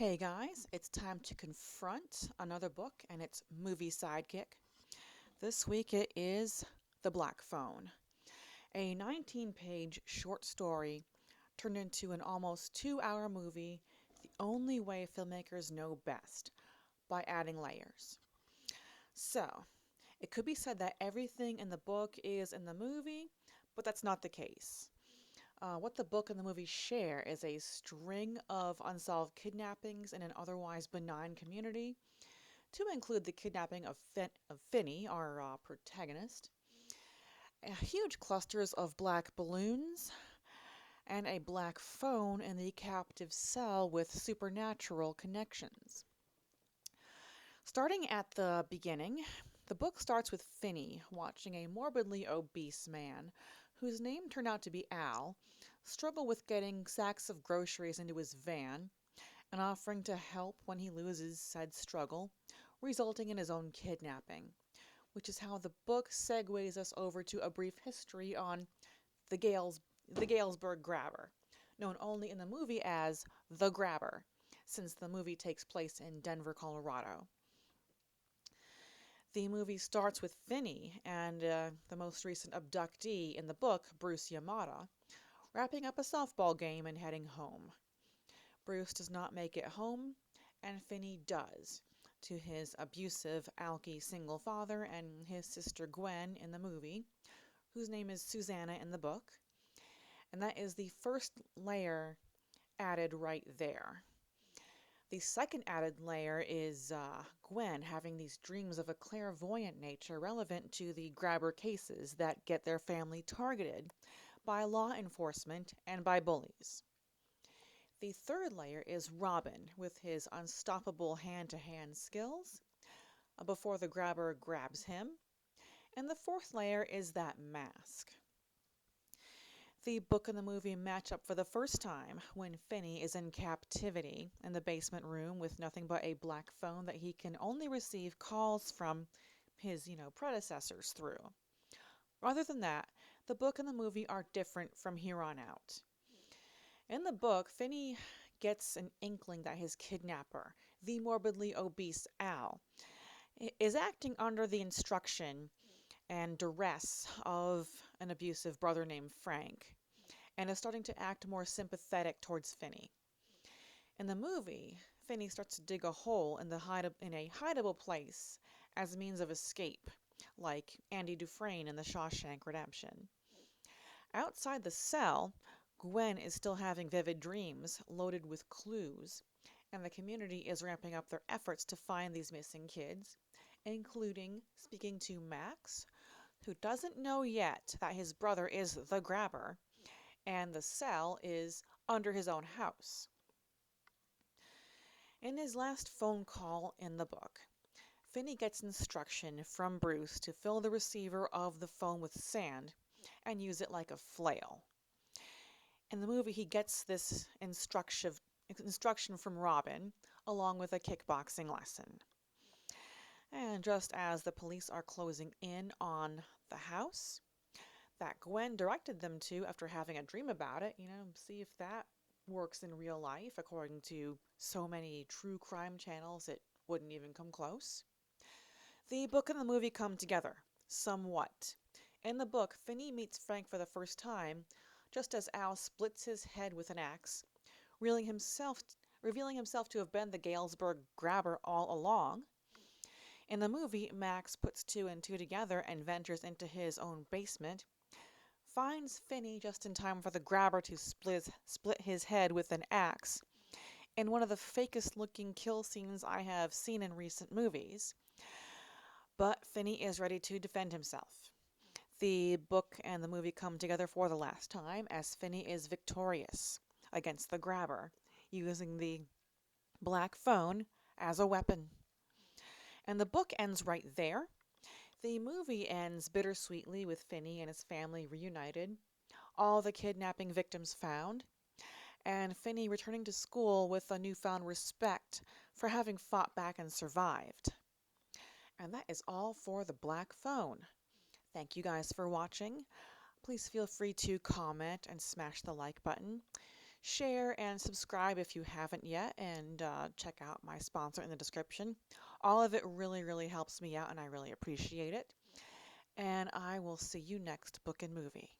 Hey guys, it's time to confront another book and its movie sidekick. This week it is The Black Phone, a 19-page short story turned into an almost 2-hour movie the only way filmmakers know best, by adding layers. So, it could be said that everything in the book is in the movie, but that's not the case. What the book and the movie share is a string of unsolved kidnappings in an otherwise benign community, to include the kidnapping of, Finney, our protagonist, huge clusters of black balloons, and a black phone in the captive cell with supernatural connections. Starting at the beginning, the book starts with Finney watching a morbidly obese man, whose name turned out to be Al, struggle with getting sacks of groceries into his van and offering to help when he loses said struggle, resulting in his own kidnapping, which is how the book segues us over to a brief history on the Galesburg Grabber, known only in the movie as The Grabber, since the movie takes place in Denver, Colorado. The movie starts with Finney and the most recent abductee in the book, Bruce Yamada, wrapping up a softball game and heading home. Bruce does not make it home, and Finney does, to his abusive, alky single father and his sister Gwen in the movie, whose name is Susanna in the book. And that is the first layer added right there. The second added layer is Gwen having these dreams of a clairvoyant nature relevant to the grabber cases that get their family targeted by law enforcement and by bullies. The third layer is Robin with his unstoppable hand-to-hand skills before the grabber grabs him. And the fourth layer is that mask. The book and the movie match up for the first time when Finney is in captivity in the basement room with nothing but a black phone that he can only receive calls from his, predecessors through. Other than that, the book and the movie are different from here on out. In the book, Finney gets an inkling that his kidnapper, the morbidly obese Al, is acting under the instruction and duress of an abusive brother named Frank, and is starting to act more sympathetic towards Finney. In the movie, Finney starts to dig a hole in a hideable place as a means of escape, like Andy Dufresne in The Shawshank Redemption. Outside the cell, Gwen is still having vivid dreams loaded with clues, and the community is ramping up their efforts to find these missing kids, including speaking to Max, who doesn't know yet that his brother is the grabber, and the cell is under his own house. In his last phone call in the book, Finney gets instruction from Bruce to fill the receiver of the phone with sand and use it like a flail. In the movie, he gets this instruction from Robin, along with a kickboxing lesson. And just as the police are closing in on the house that Gwen directed them to after having a dream about it, see if that works in real life, according to so many true crime channels, it wouldn't even come close. The book and the movie come together, somewhat. In the book, Finney meets Frank for the first time, just as Al splits his head with an axe, revealing himself to have been the Galesburg grabber all along. In the movie, Max puts two and two together and ventures into his own basement, finds Finney just in time for the grabber to split his head with an axe, in one of the fakest looking kill scenes I have seen in recent movies. But Finney is ready to defend himself. The book and the movie come together for the last time as Finney is victorious against the grabber, using the black phone as a weapon. And the book ends right there. The movie ends bittersweetly with Finney and his family reunited, all the kidnapping victims found, and Finney returning to school with a newfound respect for having fought back and survived. And that is all for The Black Phone. Thank you guys for watching. Please feel free to comment and smash the like button. Share and subscribe if you haven't yet, and check out my sponsor in the description. All of it really, really helps me out, and I really appreciate it. And I will see you next book and movie.